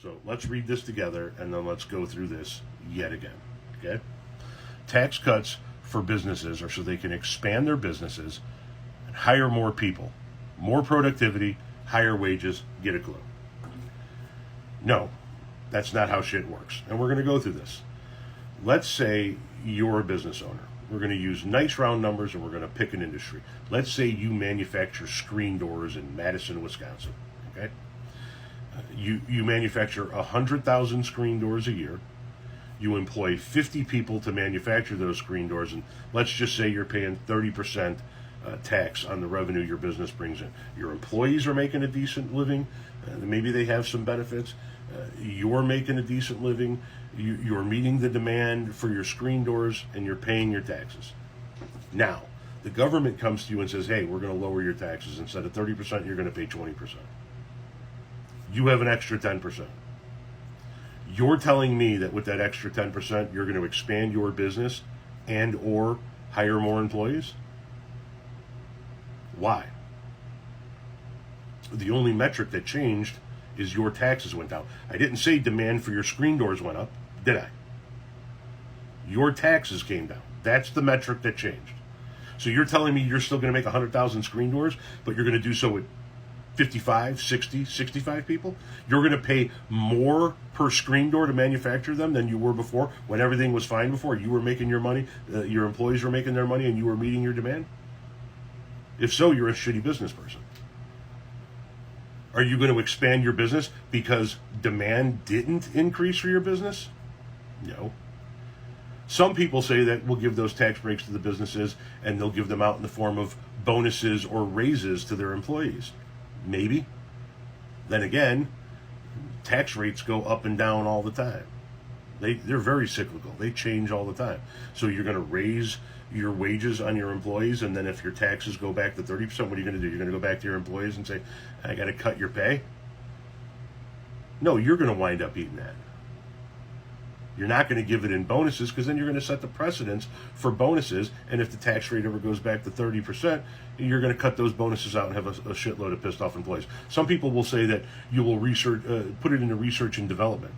So let's read this together, and then let's go through this yet again. Okay? Tax cuts for businesses are so they can expand their businesses and hire more people, more productivity, higher wages. Get a clue? No, that's not how shit works. And we're going to go through this. Let's say you're a business owner. We're going to use nice round numbers, and we're going to pick an industry. Let's say you manufacture screen doors in Madison, Wisconsin. Okay? You manufacture 100,000 screen doors a year. You employ 50 people to manufacture those screen doors, and let's just say you're paying 30% tax on the revenue your business brings in. Your employees are making a decent living. Maybe they have some benefits. You're making a decent living. You're meeting the demand for your screen doors, and you're paying your taxes. Now, the government comes to you and says, hey, we're going to lower your taxes. Instead of 30%, you're going to pay 20%. You have an extra 10%. You're telling me that with that extra 10%, you're going to expand your business and or hire more employees? Why? The only metric that changed is your taxes went down. I didn't say demand for your screen doors went up, did I? Your taxes came down. That's the metric that changed. So you're telling me you're still going to make 100,000 screen doors, but you're going to do so with 55, 60, 65 people? You're going to pay more per screen door to manufacture them than you were before, when everything was fine before. You were making your money, your employees were making their money, and you were meeting your demand? If so, you're a shitty business person. Are you going to expand your business because demand didn't increase for your business? No. Some people say that we'll give those tax breaks to the businesses and they'll give them out in the form of bonuses or raises to their employees. Maybe. Then again, tax rates go up and down all the time. They're very cyclical. They change all the time. So you're going to raise your wages on your employees, and then if your taxes go back to 30%, what are you going to do? You're going to go back to your employees and say, I got to cut your pay? No, you're going to wind up eating that. You're not going to give it in bonuses, because then you're going to set the precedence for bonuses, and if the tax rate ever goes back to 30%, you're going to cut those bonuses out and have a shitload of pissed off employees. Some people will say that you will put it into research and development.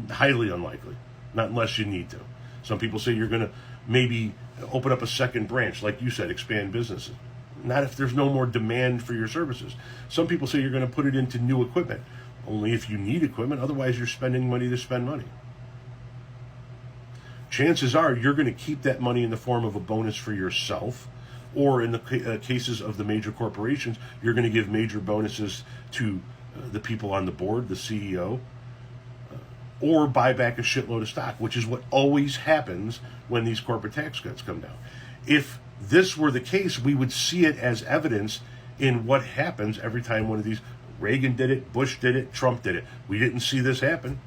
Highly unlikely, not unless you need to. Some people say you're going to maybe open up a second branch, like you said, expand businesses. Not if there's no more demand for your services. Some people say you're going to put it into new equipment, only if you need equipment. Otherwise, you're spending money to spend money. Chances are you're going to keep that money in the form of a bonus for yourself, or in the cases of the major corporations, you're going to give major bonuses to the people on the board, the CEO, or buy back a shitload of stock, which is what always happens when these corporate tax cuts come down. If this were the case, we would see it as evidence in what happens every time one of these, Reagan did it, Bush did it, Trump did it. We didn't see this happen.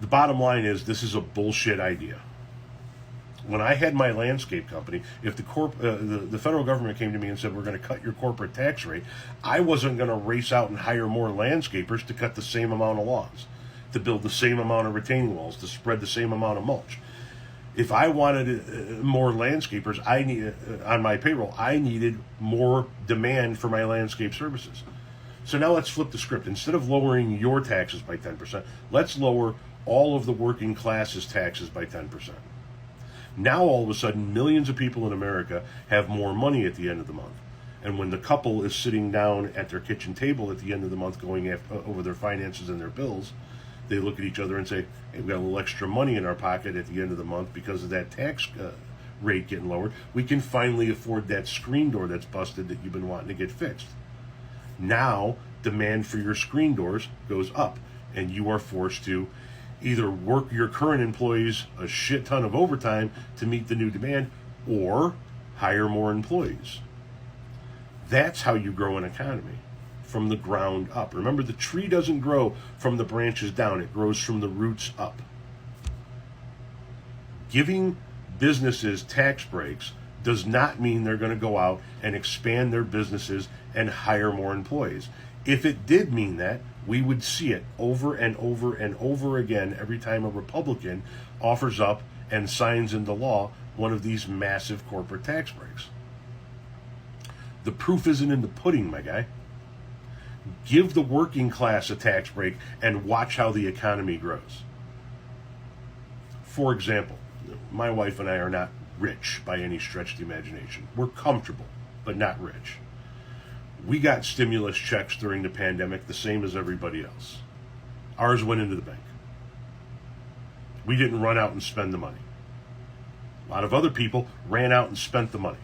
The bottom line is, this is a bullshit idea. When I had my landscape company, if the federal government came to me and said, we're going to cut your corporate tax rate, I wasn't going to race out and hire more landscapers to cut the same amount of lawns, to build the same amount of retaining walls, to spread the same amount of mulch. If I wanted more landscapers, on my payroll, I needed more demand for my landscape services. So now let's flip the script. Instead of lowering your taxes by 10%, let's lower all of the working class's taxes by 10%. Now, all of a sudden, millions of people in America have more money at the end of the month. And when the couple is sitting down at their kitchen table at the end of the month going over their finances and their bills, they look at each other and say, hey, we've got a little extra money in our pocket at the end of the month because of that tax rate getting lowered. We can finally afford that screen door that's busted that you've been wanting to get fixed. Now, demand for your screen doors goes up, and you are forced to either work your current employees a shit ton of overtime to meet the new demand, or hire more employees. That's how you grow an economy, from the ground up. Remember, the tree doesn't grow from the branches down, it grows from the roots up. Giving businesses tax breaks does not mean they're going to go out and expand their businesses and hire more employees. If it did mean that, we would see it over and over and over again every time a Republican offers up and signs into law one of these massive corporate tax breaks. The proof isn't in the pudding, my guy. Give the working class a tax break and watch how the economy grows. For example, my wife and I are not rich by any stretch of the imagination. We're comfortable, but not rich. We got stimulus checks during the pandemic the same as everybody else. Ours went into the bank. We didn't run out and spend the money. A lot of other people ran out and spent the money.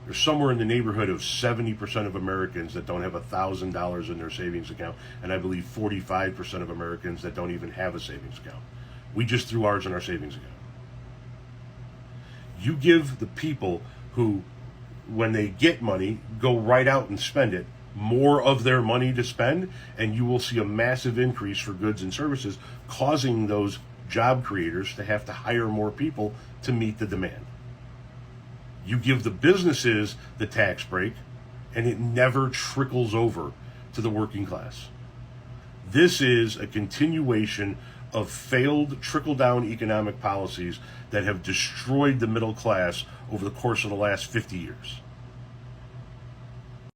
There's somewhere in the neighborhood of 70% of Americans that don't have $1,000 in their savings account, and I believe 45% of Americans that don't even have a savings account. We just threw ours in our savings account. You give the people who, when they get money, go right out and spend it, more of their money to spend, and you will see a massive increase for goods and services, causing those job creators to have to hire more people to meet the demand. You give the businesses the tax break, and it never trickles over to the working class. This is a continuation of failed trickle-down economic policies that have destroyed the middle class over the course of the last 50 years.